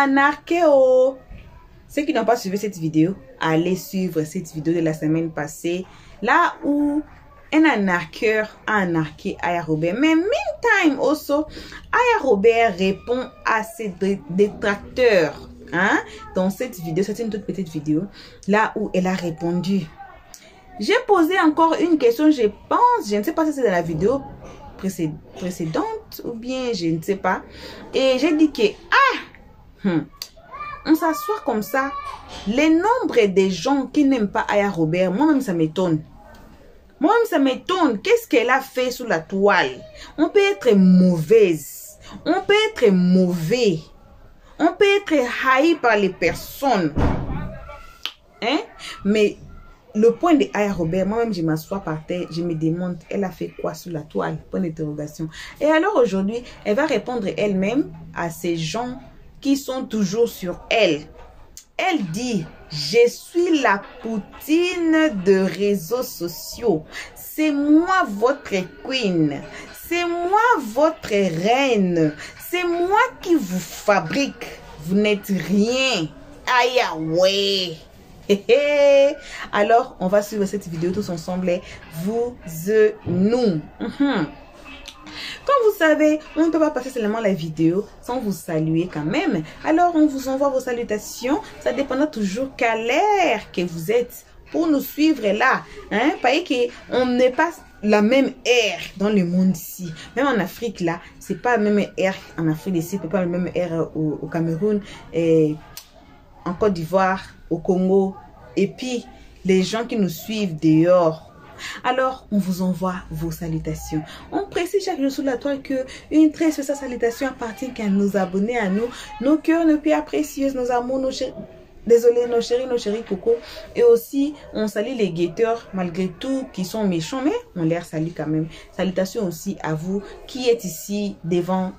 Anarcheo. Ceux qui n'ont pas suivi cette vidéo, allez suivre cette vidéo de la semaine passée, là où un anarcheur a anarché Aya Robert. Mais meantime also, Aya Robert répond à ses détracteurs. Hein? Dans cette vidéo, c'est une toute petite vidéo, là où elle a répondu. J'ai posé encore une question, je pense, je ne sais pas si c'est dans la vidéo précédente ou bien je ne sais pas. Et j'ai dit que, on s'assoit comme ça. Les nombres des gens qui n'aiment pas Aya Robert, moi-même ça m'étonne. Moi-même ça m'étonne. Qu'est-ce qu'elle a fait sous la toile? On peut être mauvaise. On peut être mauvais. On peut être haï par les personnes. Hein? Mais le point de Aya Robert, moi-même je m'assois par terre, je me demande, elle a fait quoi sous la toile? Point d'interrogation. Et alors aujourd'hui, elle va répondre elle-même à ces gens qui sont toujours sur elle. Elle dit, je suis la Poutine de réseaux sociaux. C'est moi votre queen. C'est moi votre reine. C'est moi qui vous fabrique. Vous n'êtes rien. Aïe, ouais. Alors, on va suivre cette vidéo tous ensemble. Vous, nous. Comme vous savez, on ne peut pas passer seulement la vidéo sans vous saluer quand même. Alors, on vous envoie vos salutations. Ça dépendra toujours quelle ère que vous êtes pour nous suivre là. Hein? Parce qu'on n'est pas la même ère dans le monde ici. Même en Afrique là, c'est pas la même ère en Afrique ici, c'est pas la même ère au Cameroun, et en Côte d'Ivoire, au Congo. Et puis, les gens qui nous suivent dehors. Alors, on vous envoie vos salutations. On précise chaque jour sur la toile que une très spéciale salutation appartient à nos abonnés, à nous, nos cœurs, nos pierres précieuses, nos amours, nos chéris. Désolé, nos chéris coco. Et aussi, on salue les guetteurs, malgré tout, qui sont méchants, mais on les salue quand même. Salutations aussi à vous qui êtes ici devant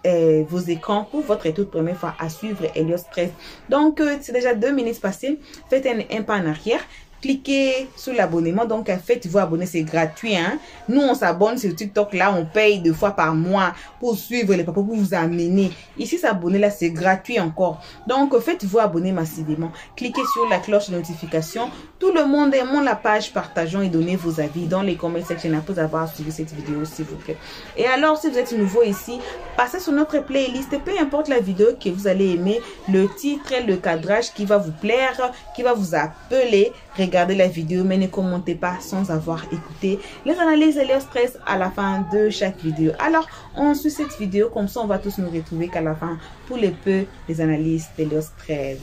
vos écrans pour votre toute première fois à suivre Helios 13. Donc, c'est déjà 2 minutes passées. Faites un pas en arrière. Cliquez sur l'abonnement. Donc, faites-vous abonner, c'est gratuit. Hein? Nous, on s'abonne sur TikTok. Là, on paye 2 fois par mois pour suivre les papas, pour vous amener. Ici, s'abonner, là, c'est gratuit encore. Donc, faites-vous abonner massivement. Cliquez sur la cloche de notification. Tout le monde aimons la page, partageons et donnez vos avis dans les comment section après avoir suivi cette vidéo, s'il vous plaît. Et alors, si vous êtes nouveau ici, passez sur notre playlist. Peu importe la vidéo que vous allez aimer, le titre, le cadrage qui va vous plaire, qui va vous appeler. Regardez la vidéo, mais ne commentez pas sans avoir écouté les analyses Helios 13 à la fin de chaque vidéo. Alors, on suit cette vidéo, comme ça on va tous nous retrouver qu'à la fin pour les peu des analyses Helios 13.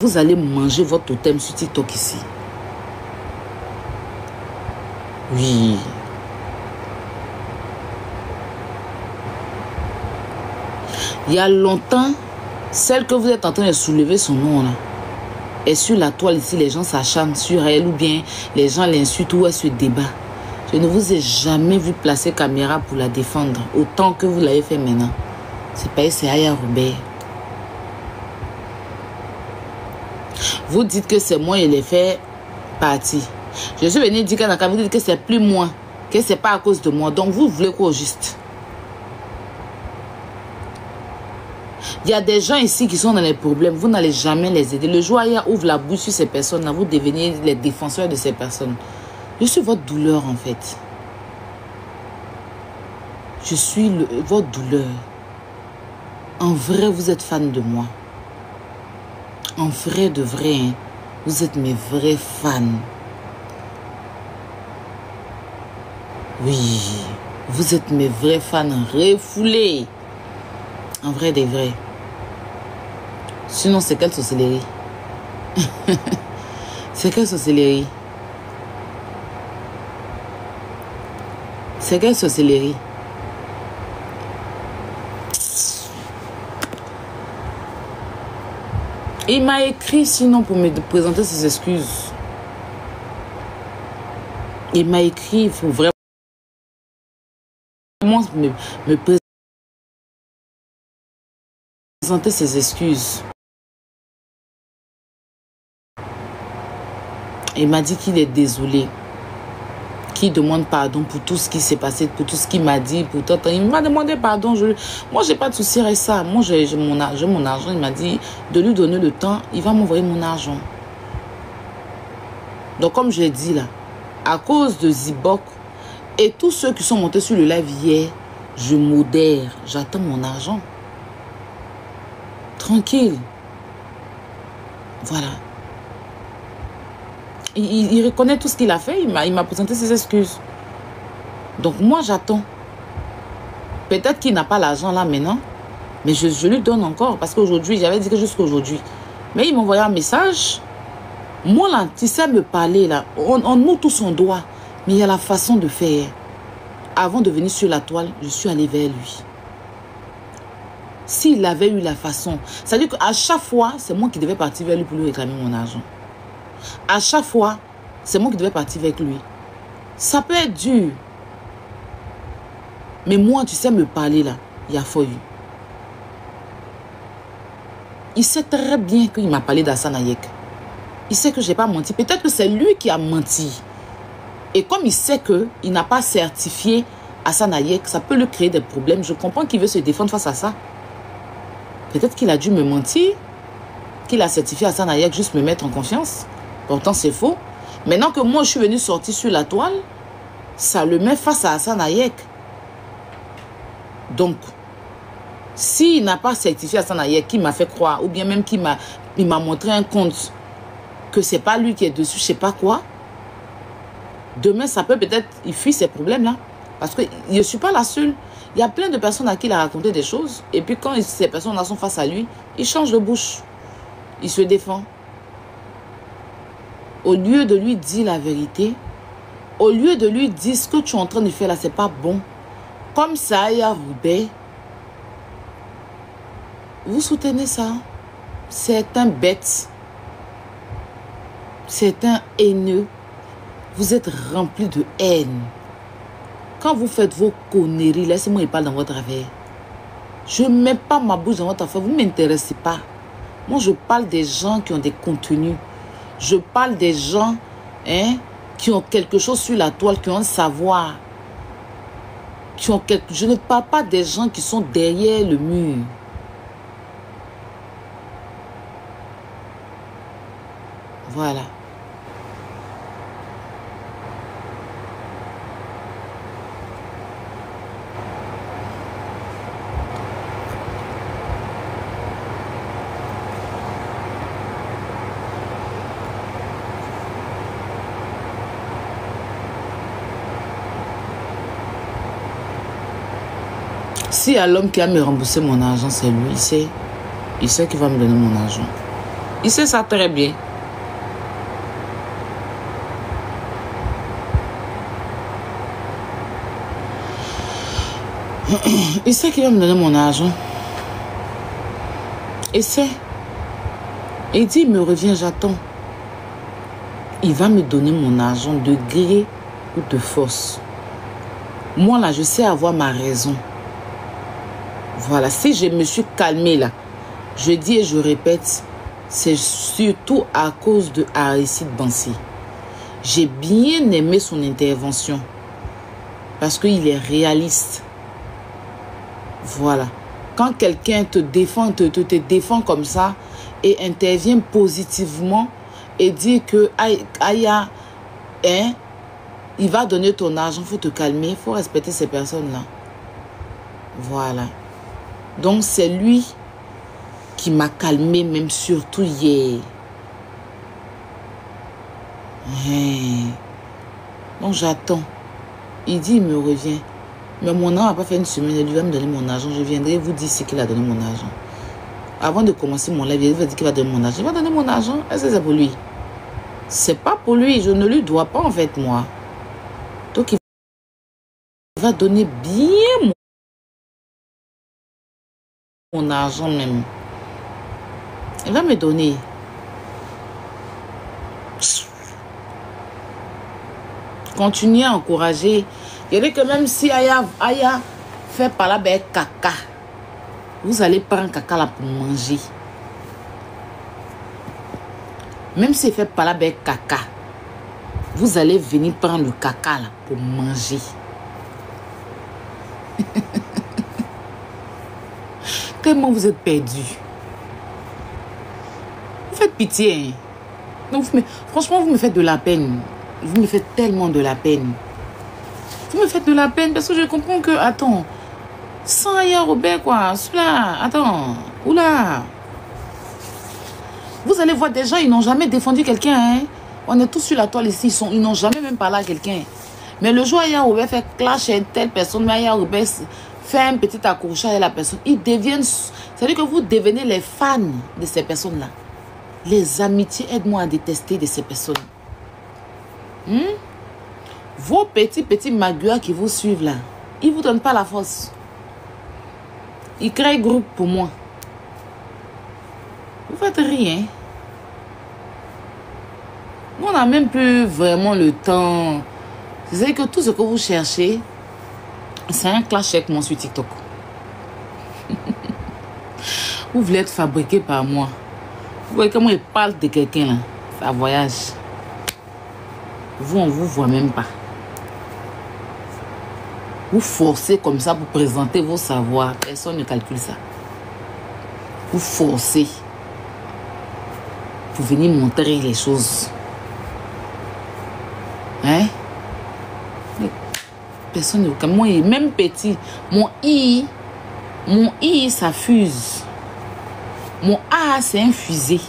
Vous allez manger votre totem sur TikTok ici. Oui. Il y a longtemps, celle que vous êtes en train de soulever son nom là. Et sur la toile ici, les gens s'acharnent sur elle ou bien les gens l'insultent ou elle se débat. Je ne vous ai jamais vu placer caméra pour la défendre autant que vous l'avez fait maintenant. C'est pas c'est Aya Robert. Vous dites que c'est moi et les fait partie. Je suis venu dire qu'à vous dites que c'est plus moi, que c'est pas à cause de moi. Donc vous voulez quoi au juste? Il y a des gens ici qui sont dans les problèmes. Vous n'allez jamais les aider. Le jour où Aya ouvre la bouche sur ces personnes-là, vous devenez les défenseurs de ces personnes. Je suis votre douleur en fait. Je suis votre douleur. En vrai, vous êtes fan de moi. En vrai de vrai, hein, vous êtes mes vrais fans. Oui, vous êtes mes vrais fans refoulés. En vrai des vrais. Sinon, c'est quelle sorcellerie? C'est quelle sorcellerie? C'est quelle sorcellerie? Il m'a écrit sinon pour me présenter ses excuses. Il m'a écrit, il faut vraiment me présenter ses excuses. Il m'a dit qu'il est désolé. qui demande pardon pour tout ce qui s'est passé, pour tout ce qu'il m'a dit, pour tout. Il m'a demandé pardon. Moi, j'ai pas de souci avec ça. Moi, j'ai mon argent. Il m'a dit de lui donner le temps. Il va m'envoyer mon argent. Donc, comme je l'ai dit là, à cause de Zibok et tous ceux qui sont montés sur le live hier, je modère. J'attends mon argent. Tranquille. Voilà. Il reconnaît tout ce qu'il a fait. Il m'a présenté ses excuses. Donc moi, j'attends. Peut-être qu'il n'a pas l'argent là maintenant. Mais je lui donne encore. Parce qu'aujourd'hui, j'avais dit que jusqu'à aujourd'hui. Mais il m'a envoyé un message. Moi là, tu sais me parler là. On nous tous on doit. Mais il y a la façon de faire. Avant de venir sur la toile, je suis allée vers lui. S'il avait eu la façon. C'est-à-dire qu'à chaque fois, c'est moi qui devais partir vers lui pour lui réclamer mon argent. À chaque fois, c'est moi qui devais partir avec lui. Ça peut être dur. Mais moi, tu sais me parler là, il y a fallu. Il sait très bien qu'il m'a parlé d'Hassane Hayek. Il sait que je n'ai pas menti. Peut-être que c'est lui qui a menti. Et comme il sait qu'il n'a pas certifié Hassane Hayek, ça peut lui créer des problèmes. Je comprends qu'il veut se défendre face à ça. Peut-être qu'il a dû me mentir, qu'il a certifié Hassane Hayek juste me mettre en confiance. Pourtant, c'est faux. Maintenant que moi, je suis venu sortir sur la toile, ça le met face à Hassane Hayek. Donc, s'il n'a pas certifié Hassane Hayek, qui m'a fait croire, ou bien même qu'il m'a montré un compte, que c'est pas lui qui est dessus, je sais pas quoi, demain, ça peut peut-être, il fuit ces problèmes-là. Parce que je ne suis pas la seule. Il y a plein de personnes à qui il a raconté des choses. Et puis quand ces personnes-là sont face à lui, il change de bouche. Il se défend. Au lieu de lui dire la vérité, au lieu de lui dire ce que tu es en train de faire là, c'est pas bon. Comme ça, il y a Roubaix. Vous soutenez ça. C'est un bête. C'est un haineux. Vous êtes rempli de haine. Quand vous faites vos conneries, laissez-moi y parler dans votre affaire. Je ne mets pas ma bouche dans votre affaire. Vous ne m'intéressez pas. Moi, je parle des gens qui ont des contenus. Je parle des gens qui ont quelque chose sur la toile, qui ont un savoir. Je ne parle pas des gens qui sont derrière le mur. Voilà. Si à l'homme qui a me remboursé mon argent, c'est lui, il sait qu'il va me donner mon argent. Il sait ça très bien. Il sait qu'il va me donner mon argent. Il sait. Il dit, il me revient, j'attends. Il va me donner mon argent de gré ou de force. Moi là, je sais avoir ma raison. Voilà, si je me suis calmée là, je dis et je répète, c'est surtout à cause de Aristide Bansi. J'ai bien aimé son intervention parce qu'il est réaliste. Voilà. Quand quelqu'un te défend, te défend comme ça et intervient positivement et dit que Aya, il va donner ton argent, il faut te calmer, il faut respecter ces personnes-là. Voilà. Donc, c'est lui qui m'a calmé, même surtout hier. Donc, j'attends. Il dit, il me revient. Mais mon nom n'a pas fait une semaine, il va me donner mon argent. Je viendrai vous dire ce qu'il a donné mon argent. Avant de commencer mon live, il va dire qu'il va donner mon argent. Il va donner mon argent. Est-ce que c'est pour lui? C'est pas pour lui. Je ne lui dois pas, en fait, moi. Donc, il va donner bien mon argent même. Il va me donner. Continuez à encourager. Il dit que même si Aya fait par là ben caca, vous allez prendre caca là pour manger. Même s'il fait par là ben caca, Vous allez venir prendre le caca là pour manger. Tellement vous êtes perdu. Vous faites pitié. Hein? Donc franchement, vous me faites de la peine. Vous me faites tellement de la peine. Vous me faites de la peine parce que je comprends que, attends, sans Aya Robert, quoi, celui-là, attends, oula. Vous allez voir des gens, ils n'ont jamais défendu quelqu'un, hein. On est tous sur la toile ici, ils n'ont jamais même parlé à quelqu'un. Mais le jour où Aya Robert fait clash avec telle personne, mais Aya Robert fait un petit accrochage à la personne, ils deviennent, c'est-à-dire que vous devenez les fans de ces personnes-là. Les amitiés, aide-moi à détester de ces personnes. Vos petits maguas qui vous suivent là, ils ne vous donnent pas la force. Ils créent groupe pour moi. Vous faites rien. On n'a même plus vraiment le temps. C'est que tout ce que vous cherchez, c'est un clash avec moi sur TikTok. Vous voulez être fabriqué par moi. Vous voyez comment il parle de quelqu'un là. Ça voyage. Vous, on ne vous voit même pas. Vous forcez comme ça pour présenter vos savoirs. Personne ne calcule ça. Vous forcez pour venir montrer les choses. Hein? Personne ne... Moi, même petit, mon I, ça fuse. Mon A, c'est un fusée.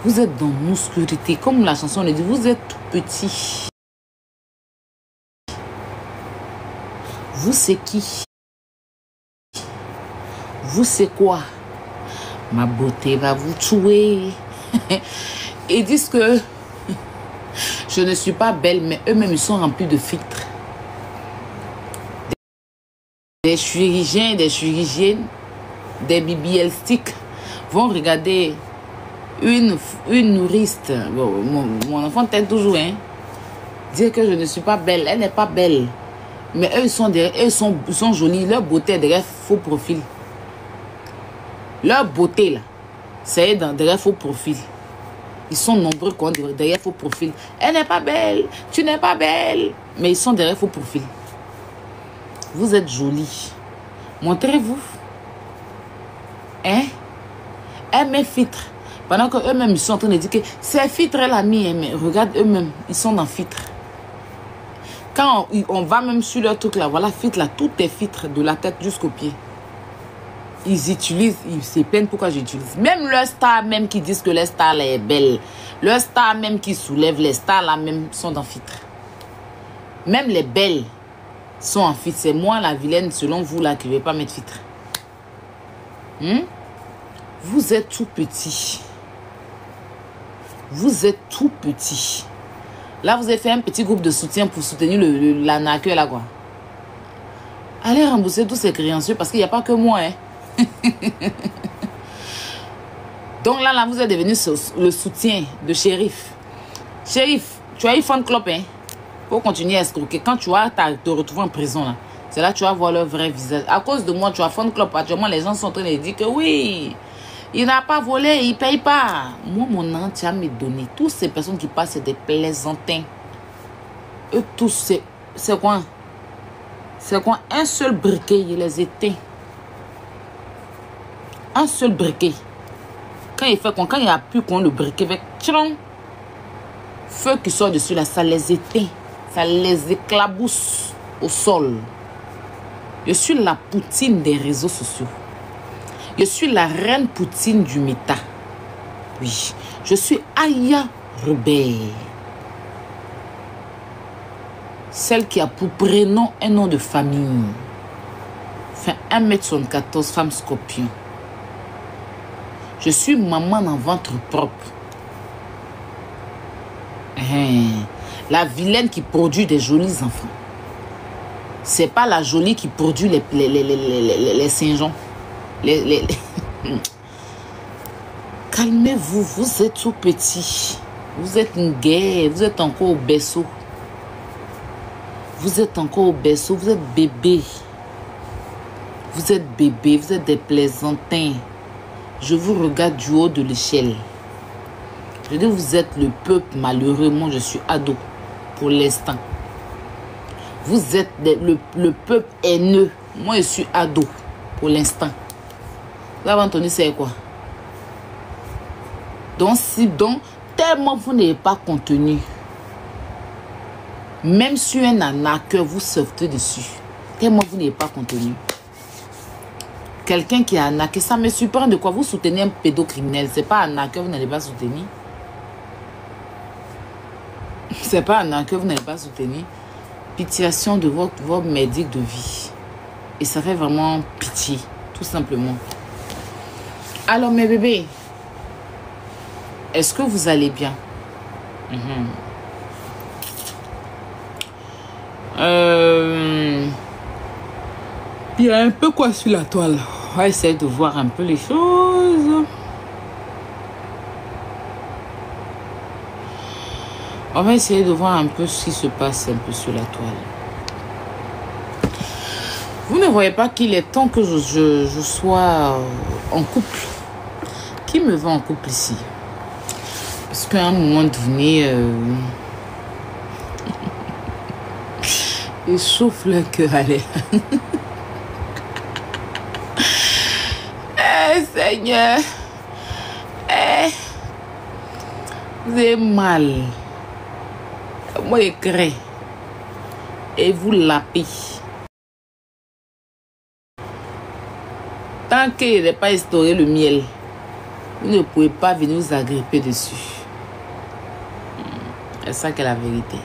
Vous êtes dans l'obscurité. Comme la chanson le dit, vous êtes tout petit. Vous, c'est qui? Vous, c'est quoi? Ma beauté va vous tuer. Ils disent que je ne suis pas belle, mais eux-mêmes, ils sont remplis de filtres. Des chirurgiens, des chirurgiennes, des BBL sticks vont regarder une nourrice. Mon enfant t'aide toujours, hein. Dire que je ne suis pas belle. Elle n'est pas belle. Mais eux, ils sont jolis. Leur beauté est derrière faux profil. Leur beauté, là, c'est derrière faux profil. Ils sont nombreux derrière faux profil. Elle n'est pas belle. Tu n'es pas belle. Mais ils sont derrière faux profil. Vous êtes jolis. Montrez-vous. Hein? Elle met filtre. Pendant qu'eux-mêmes, ils sont en train de dire que c'est filtre, elle a mis. Mais regarde eux-mêmes, ils sont dans filtre. Quand on va même sur leur truc là, voilà, filtre là, tout est filtre de la tête jusqu'aux pieds. Ils utilisent, c'est peine pourquoi j'utilise. Même leur star même qui disent que les stars là est belle. Leur star même qui soulève, les stars là même sont dans filtre. Même les belles sont en filtre. C'est moi la vilaine selon vous là qui ne vais pas mettre filtre. Vous êtes tout petit. Vous êtes tout petit. Là, vous avez fait un petit groupe de soutien pour soutenir la naque là quoi. Allez rembourser tous ces créanciers parce qu'il n'y a pas que moi. Hein. Donc là, vous êtes devenu le soutien de Shérif. Shérif, tu as eu fan club, hein? Pour continuer à escroquer. Quand tu vas te retrouver en prison, là, c'est là que tu vas voir leur vrai visage. À cause de moi, tu as fan club. Actuellement, les gens sont en train de dire que oui, il n'a pas volé, il ne paye pas. Moi, mon entier me donné. Toutes ces personnes qui passent, c'est des plaisantins. Eux tous, c'est quoi? C'est quoi? Un seul briquet, il les éteint. Un seul briquet. Quand il fait quoi? Quand il n'y a plus qu'on le briquet avec feu qui sort dessus là, ça les éteint. Ça les éclabousse au sol. Je suis la Poutine des réseaux sociaux. Je suis la reine Poutine du méta. Oui, je suis Aya Robert. Celle qui a pour prénom un nom de famille. Fait 1m74, femme scorpion. Je suis maman en ventre propre. La vilaine qui produit des jolis enfants. C'est pas la jolie qui produit les Saint-Jean. Calmez-vous, vous êtes tout petit. Vous êtes une guerre, vous êtes encore au berceau. Vous êtes encore au berceau, vous êtes bébé. Vous êtes bébé, vous êtes des plaisantins. Je vous regarde du haut de l'échelle. Je dis, vous êtes le peuple malheureux. Moi, je suis ado pour l'instant. Vous êtes le peuple haineux. Moi, je suis ado pour l'instant. Vous avez entendu, c'est quoi? Donc, tellement vous n'avez pas contenu, même sur un arnaqueur, vous sauvetez dessus. Tellement vous n'avez pas contenu. Quelqu'un qui a arnaqué, ça me surprend de quoi vous soutenez un pédocriminel. C'est pas un arnaqueur, vous n'allez pas soutenir. C'est pas un arnaqueur, vous n'allez pas soutenir. Pitiation de votre médic de vie. Et ça fait vraiment pitié, tout simplement. Alors, mes bébés, est-ce que vous allez bien? Il y a un peu quoi sur la toile. On va essayer de voir un peu les choses. On va essayer de voir un peu ce qui se passe un peu sur la toile. Vous ne voyez pas qu'il est temps que je sois en couple? Qui me veut en couple ici? Parce qu'à un moment donné, il chauffe le cœur, allez. Seigneur, vous avez mal. Moi, je crée. Et vous lapez. Tant qu'il n'est pas instauré le miel, vous ne pouvez pas venir vous agripper dessus. C'est ça qui est la vérité.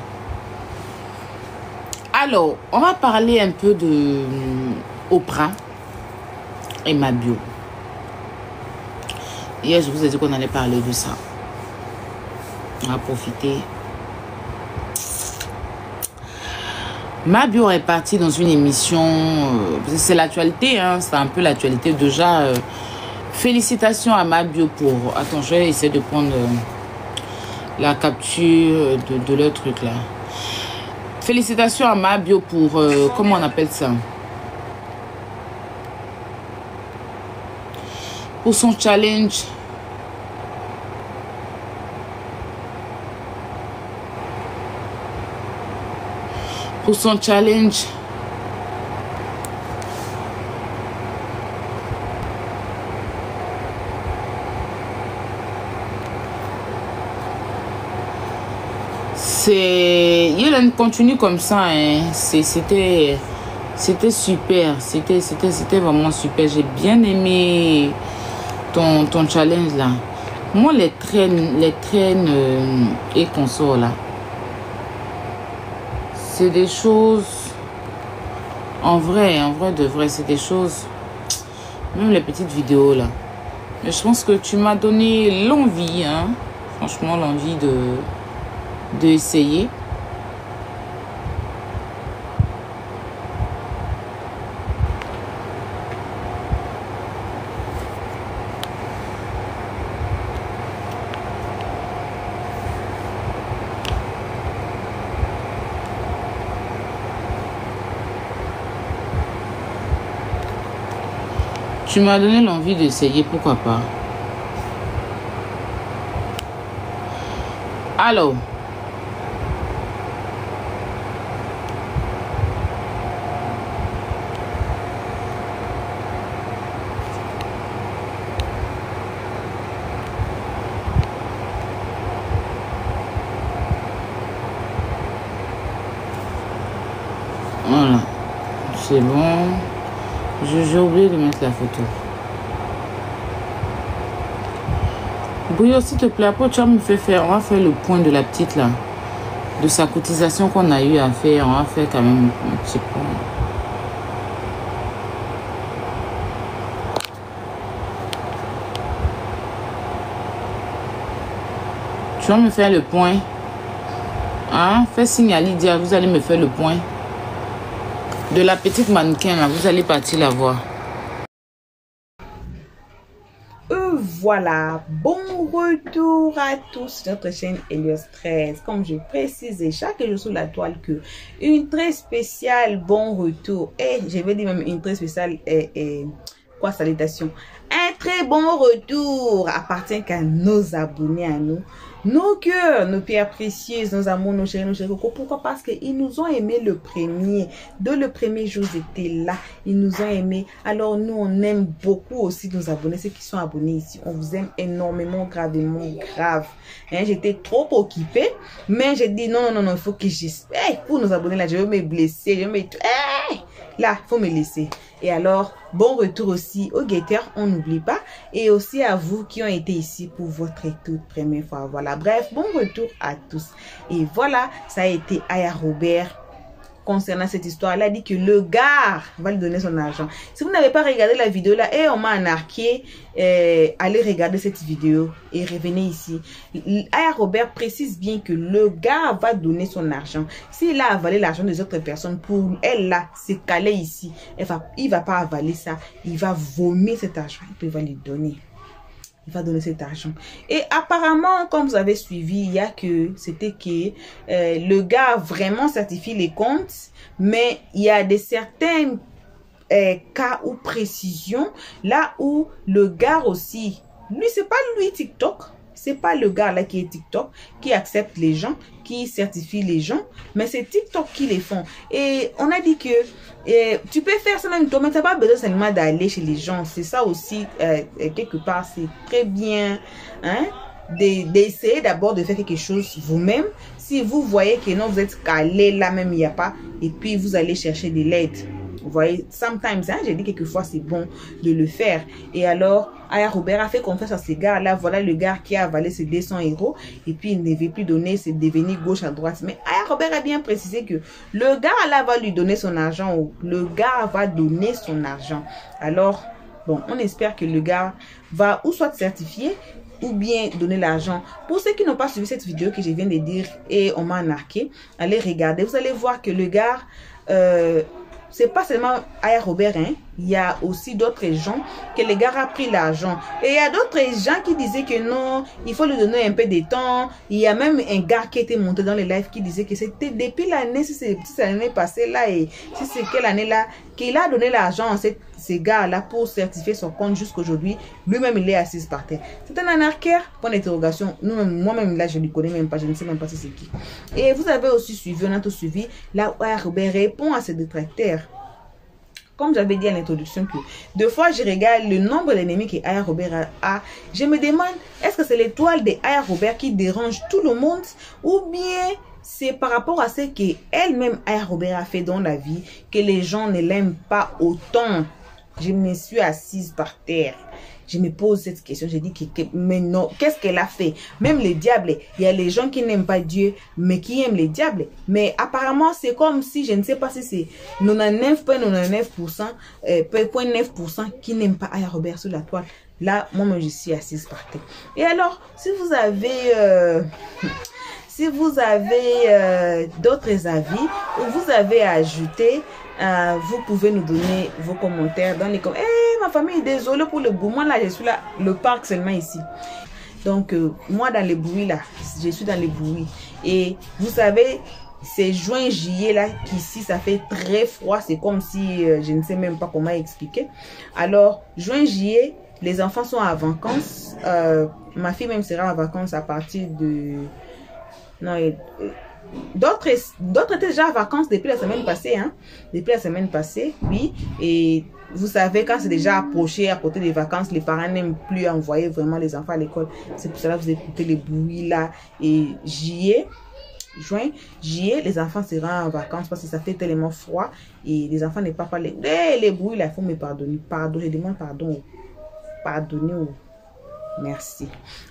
Alors, on va parler un peu de Oprah et Mabio. Hier, je vous ai dit qu'on allait parler de ça. On va profiter. Mabio est partie dans une émission. C'est l'actualité, hein, c'est un peu l'actualité. Déjà, félicitations à Mabio pour... Attends, je vais essayer de prendre la capture de leur truc là. Félicitations à Mabio pour... comment on appelle ça? Pour son challenge. Pour son challenge. Il continue comme ça, hein. C'était super. C'était vraiment super. J'ai bien aimé ton challenge là. Moi, les traînes et consorts là, c'est des choses en vrai de vrai, c'est des choses, même les petites vidéos là. Mais je pense que tu m'as donné l'envie, hein, franchement l'envie de essayer. Tu m'as donné l'envie d'essayer, pourquoi pas. Alors, voilà, c'est bon. J'ai oublié de mettre la photo. Bouillot, s'il te plaît, après tu vas me faire faire. On va faire le point de la petite là. De sa cotisation qu'on a eu à faire. On va faire quand même un petit point. Tu vas me faire le point. Hein? Fais signe à Lydia. Vous allez me faire le point. De la petite mannequin là, vous allez partir la voir. Voilà, bon retour à tous sur notre chaîne Helios 13. Comme je précise chaque jour sur la toile que une très spéciale bon retour. Et je vais dire même une très spéciale salutation. Un très bon retour appartient qu'à nos abonnés, à nous. Nos cœurs, nos pierres précieuses, nos amours, nos chéris, coco. Pourquoi? Parce qu'ils nous ont aimés le premier. Dès le premier jour, ils étaient là. Ils nous ont aimés. Alors, nous, on aime beaucoup aussi nos abonnés, ceux qui sont abonnés ici. On vous aime énormément, gravement, grave. Hein, j'étais trop occupée, mais j'ai dit non, il faut que j'espère. Pour nos abonnés, là, je vais me blesser, je vais me... Là, il faut me laisser. Et alors, bon retour aussi aux guetteurs, on n'oublie pas. Et aussi à vous qui ont été ici pour votre toute première fois. Voilà, bref, bon retour à tous. Et voilà, ça a été Aya Robert. Concernant cette histoire, elle a dit que le gars va lui donner son argent. Si vous n'avez pas regardé la vidéo là, et on m'a anarqué, allez regarder cette vidéo et revenez ici. Aya Robert précise bien que le gars va donner son argent. S'il a avalé l'argent des autres personnes, pour elle là, c'est calé ici. Il va pas avaler ça. Il va vomir cet argent. Il va lui donner. Il va donner cet argent. Et apparemment, comme vous avez suivi, il y a que c'était que le gars vraiment certifie les comptes, mais il y a des certains cas ou précisions là où le gars aussi, lui, c'est pas lui TikTok. C'est pas le gars là qui est TikTok, qui accepte les gens, qui certifie les gens, mais c'est TikTok qui les font. Et on a dit que tu peux faire ça même toi, mais tu n'as pas besoin seulement d'aller chez les gens. C'est ça aussi, quelque part, c'est très bien hein, d'essayer d'abord de faire quelque chose vous-même. Si vous voyez que non, vous êtes calé là même, il n'y a pas, et puis vous allez chercher de l'aide. Vous voyez, sometimes, hein, j'ai dit quelquefois, c'est bon de le faire. Et alors, Aya Robert a fait confiance à ces gars-là. Voilà le gars qui a avalé ses 200 euros. Et puis, il ne veut plus donner, c'est devenu gauche à droite. Mais Aya Robert a bien précisé que le gars là va lui donner son argent. Ou le gars va donner son argent. Alors, bon, on espère que le gars va ou soit certifié ou bien donner l'argent. Pour ceux qui n'ont pas suivi cette vidéo que je viens de dire et on m'a anarqué, allez regarder. Vous allez voir que le gars... c'est pas seulement Aya Robert, hein. Il y a aussi d'autres gens que les gars ont pris l'argent. Et il y a d'autres gens qui disaient que non, il faut lui donner un peu de temps. Il y a même un gars qui était monté dans les lives qui disait que c'était depuis l'année, si c'est l'année passée là, et si c'est quelle année là, qu'il a donné l'argent à ces gars-là pour certifier son compte jusqu'aujourd'hui. Lui-même, il est assis par terre. C'est un anarchère, point d'interrogation. Moi-même, là, je ne le connais même pas. Je ne sais même pas si c'est qui. Et vous avez aussi suivi, on a tout suivi. Là, Aya Robert répond à ses détracteurs. Comme j'avais dit à l'introduction que deux fois je regarde le nombre d'ennemis que Aya Robert a, je me demande, est-ce que c'est l'étoile de Aya Robert qui dérange tout le monde ou bien c'est par rapport à ce qu'elle-même Aya Robert a fait dans la vie que les gens ne l'aiment pas autant. Je me suis assise par terre. Je me pose cette question, je dis mais non, qu'est-ce qu'elle a fait? Même les diables, il y a les gens qui n'aiment pas Dieu, mais qui aiment les diables. Mais apparemment, c'est comme si, je ne sais pas si c'est 99,9% qui n'aiment pas Aya Robert sur la toile. Là, moi-même, je suis assise par terre. Et alors, si vous avez d'autres avis ou vous avez ajouté, vous pouvez nous donner vos commentaires dans les commentaires. Ma famille, désolé pour le bruit. Moi là, je suis là, le parc seulement ici. Donc, moi dans les bruits là, je suis dans les bruits. Et vous savez, c'est juin, juillet là, qu'ici ça fait très froid. C'est comme si, je ne sais même pas comment expliquer. Alors, juin, juillet, les enfants sont en vacances. Ma fille même sera en vacances à partir de... Non, d'autres étaient déjà en vacances depuis la semaine passée, hein. Depuis la semaine passée, oui. Et vous savez, quand c'est déjà approché à côté des vacances, les parents n'aiment plus envoyer vraiment les enfants à l'école. C'est pour cela que vous écoutez les bruits là. Et juin, juillet, les enfants seront en vacances parce que ça fait tellement froid. Et les enfants ne parlent pas les bruits là. Il faut me pardonner. Pardon, je demande pardon. Pardonnez. Merci.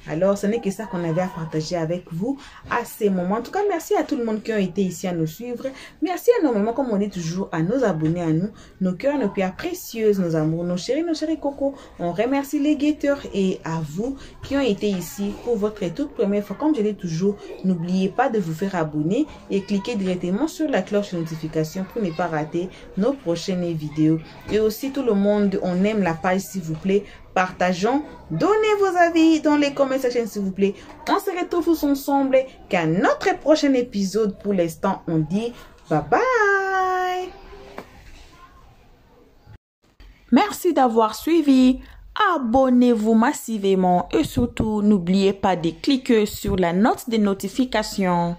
Alors, ce n'est que ça qu'on avait à partager avec vous à ces moments. En tout cas, merci à tout le monde qui a été ici à nous suivre. Merci énormément, comme on dit toujours, à nos abonnés, à nous, nos cœurs, nos pierres précieuses, nos amours, nos chéris cocos. On remercie les guetteurs et à vous qui ont été ici pour votre toute première fois. Comme je dis toujours, n'oubliez pas de vous faire abonner et cliquer directement sur la cloche de notification pour ne pas rater nos prochaines vidéos. Et aussi, tout le monde, on aime la page, s'il vous plaît. Partageons, donnez vos avis dans les commentaires s'il vous plaît. On se retrouve tous ensemble qu'à notre prochain épisode. Pour l'instant, on dit bye bye. Merci d'avoir suivi. abonnez-vous massivement et surtout n'oubliez pas de cliquer sur la note de notification.